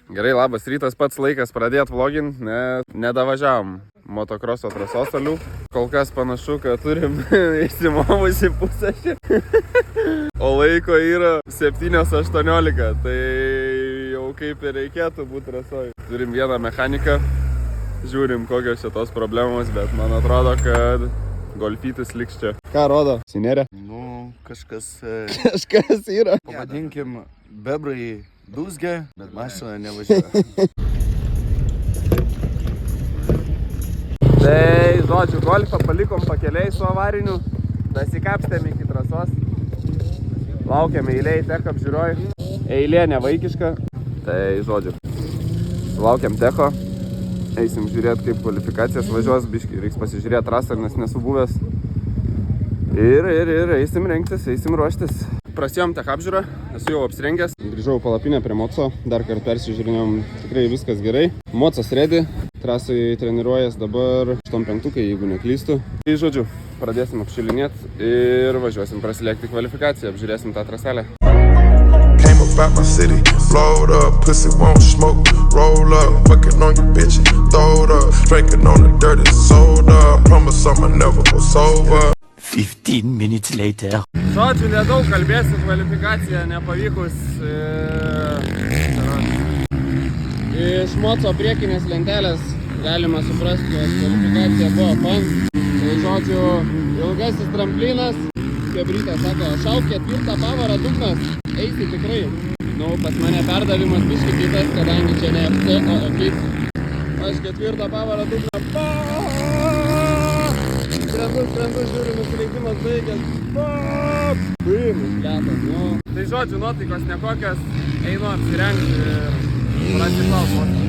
Gerai, labas rytas, pats laikas pradėti vlogint, nes nedavažiavom motokroso trasos toliau. Kol kas panašu, kad turim išsimovusi pusę. O laiko yra 7:18, tai jau kaip ir reikėtų būti trasoj. Turim vieną mechaniką, žiūrim kokios šitos problemos, bet man atrodo, kad golfytis liks čia. Ką rodo? Sinerė? Nu, kažkas yra. Pavadinkim, bebrai dūzgia, bet mašina nevažiuoja. Tai, žodžiu, golfą palikom pakeliai su avariniu, dasikapstėm iki trasos. Laukiam eilėj tech apžiūroj. Eilė nevaikiška. Tai, žodžiu, laukiam techo. Eisim žiūrėti, kaip kvalifikacijas važiuos, biškai reiks pasižiūrėti trasą, nes nesu buvęs. Ir eisim rengtis, eisim ruoštis. Prasėjom tech apžiūrą, esu jau apsirengęs. Grįžau palapinę prie Moco, dar kartą persižiūrinėjom, tikrai viskas gerai. Mocas ready, trasai treniruojas dabar 8-5, jeigu neklystu. Tai žodžiu, pradėsim apšilinėti ir važiuosim prasilėkti kvalifikaciją, apžiūrėsim tą traselę. Came about my city, blowed up, pussy won't smoke, roll up, fucking on your bitch, throw it up, drinking on the dirty soda, promise I'ma never go sober. 15 minutes later. Žodžiu, nedaug kalbėsiu, kvalifikacija nepavykus. Iš Moco priekinės lentelės galima suprasti, kad kvalifikacija buvo fan. Tai žodžiu, ilgasis tramplinas, kaip Rytas sako, šauk 4 pavarą dugnas, eisi tikrai. Nu, pas mane perdavimas biškai kitas, kadangi čia ne FC, o ekip. Aš 4 pavarą dugną, Skrendu, žiūriu, nusileidimas baigęs. Išletas, nu. Tai žodžiu, nuotaikos nekokios, einu apsirengti ir prasiklausoti.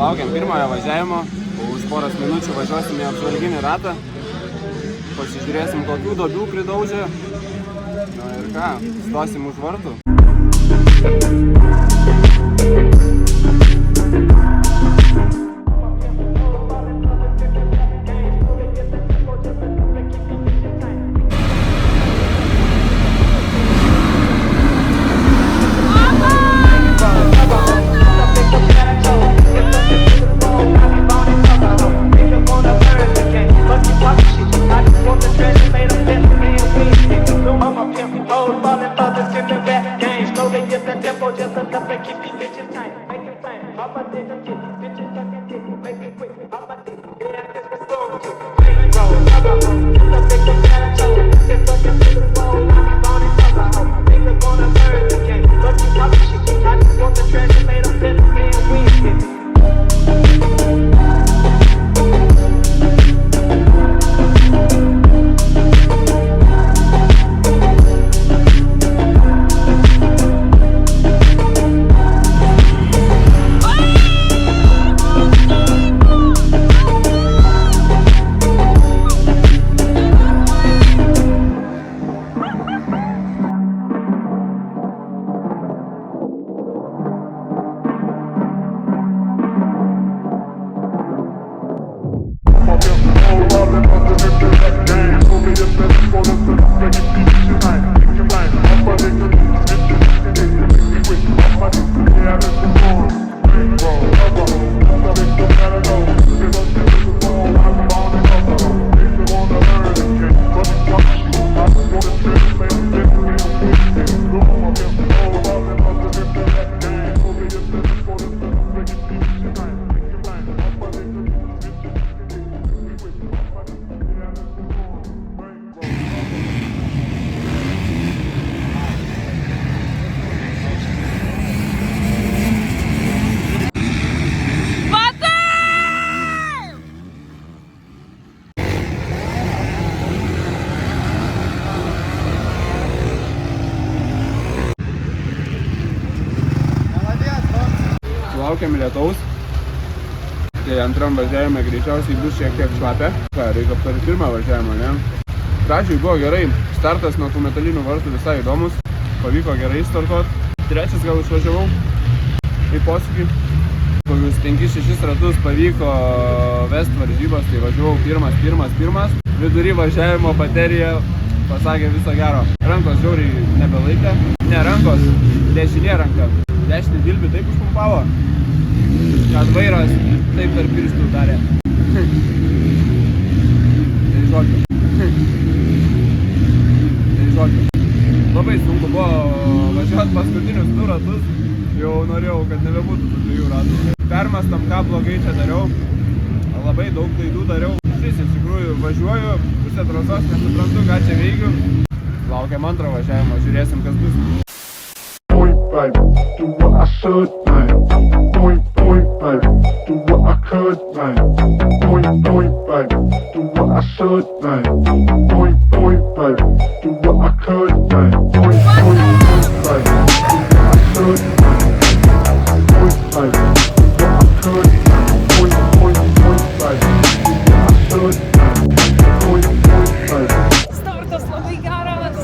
Laukiam pirmojo važiavimo, už poros minučių važiuosim į apžvalginį ratą, pasižiūrėsim kokių duobių pridaužė, na ir ką, stosim už vartų. Laukiam lietaus. Tai antram važiavime greičiausiai bus šiek tiek šlapia. Ką, reikia aptarti pirmą važiavimą, ne? Pradžioj buvo gerai, startas nuo tų metalinių vartų visai įdomus, pavyko gerai startuot. Trečias gal išvažiavau į posūkį. Kokius 5-6 ratus pavyko vest varžybas, tai važiavau pirmas. Vidury važiavimo baterija pasakė viso gero. Rankos žiauriai nebelaikė. Ne rankos, dešinė ranka. Dešinį dilbį taip užpumpavo, kad vairas taip tarp pirštų darė. Tai žodžiu. Labai sunku buvo važiuoti paskutinius 2 ratus. Jau norėjau, kad nebebūtų tų 2 ratų. Permastam, ką blogai čia dariau. Labai daug klaidų dariau. Iš tikrųjų važiuoju, pusę trasos, nesuprantu, ką čia veikiu. Laukiam antrą važiavimą, žiūrėsim, kas bus. Baby, do what I should, man. Boink, baby, do what I could, man. Boink, baby, do what I should, man. Boink, baby, do what I could, man. Boink, baby, do what I should, man. Boink, baby, do what I could, man. Boink, baby, do what I should, man. Boink, baby. Startas labai geras.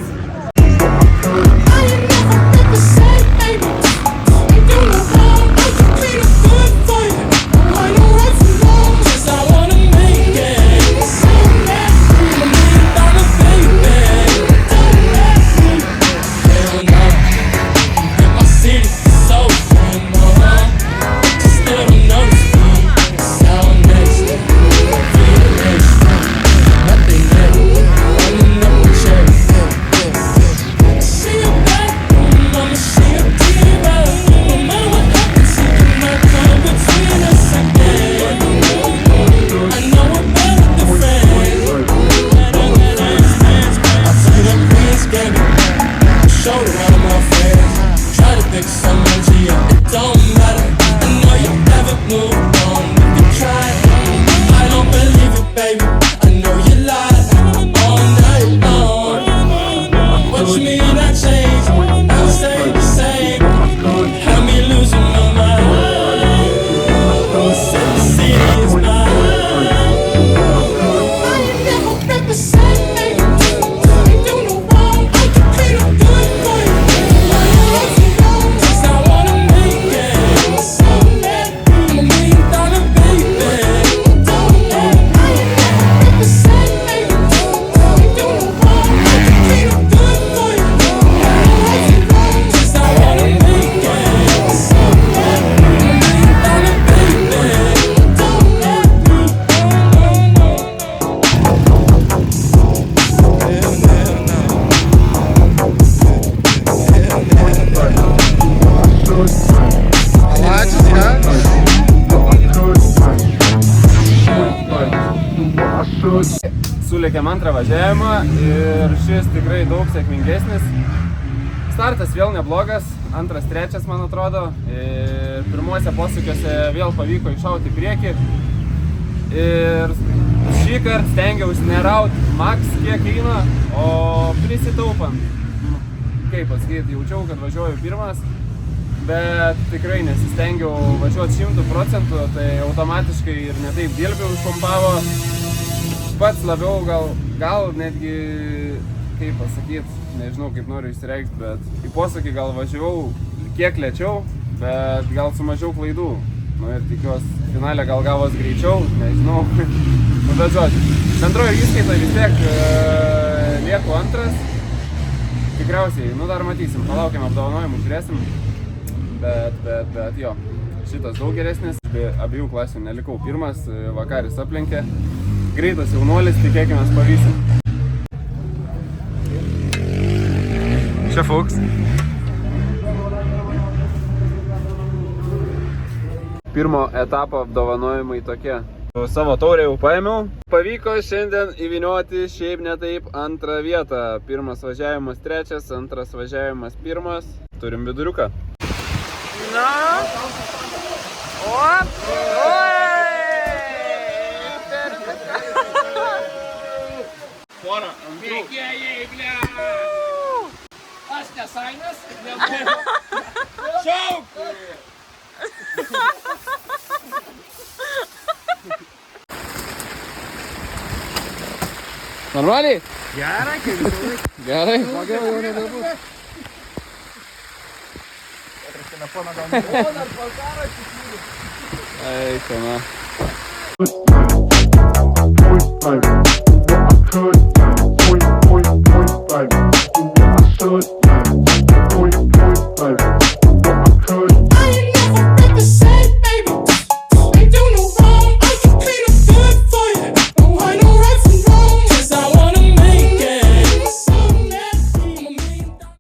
Sulėkėm antrą važiavimą ir šis tikrai daug sėkmingesnis. Startas vėl neblogas, antras, trečias man atrodo. Pirmuose posūkiuose vėl pavyko iššauti į priekį. Ir šį kartą stengiausi nerauti max kiek eina, o prisitaupant. Kaip pasakyti, jaučiau, kad važiuoju pirmas, bet tikrai nesistengiau važiuoti 100%, tai automatiškai ir netaip dilbį užpumpavo. Pats labiau gal netgi, kaip pasakyti, nežinau kaip noriu išsireikšti, bet į posūkį gal važiavau kiek lėčiau, bet gal su mažiau klaidų. Nu ir tikiuosi, finale gal gavos greičiau, nežinau. Nu bet žodžiu, bendrojo įskaita vis tiek lieku antras. Tikriausiai, nu dar matysim, palaukiam apdovanojimų, žiūrėsim. Bet jo, šitas daug geresnis. Abiejų klasių nelikau pirmas, Vakaris aplenkė. Greitas jaunuolis, tikėkimės pavysim. Čia Fuchs. Pirmo etapo apdovanojimai tokie. Savo taurę jau paėmiau. Pavyko šiandien įvynioti šiaip ne taip antrą vietą. Pirmas važiavimas trečias, antras važiavimas pirmas. Turim viduriuką. Na. Porą antrų. Mėgėjai, ble! Aš nesainas, nebuvo. Šauk! Normaliai? Gerai, pagėl jau nebebus. Eik, na. Point blank, do what I could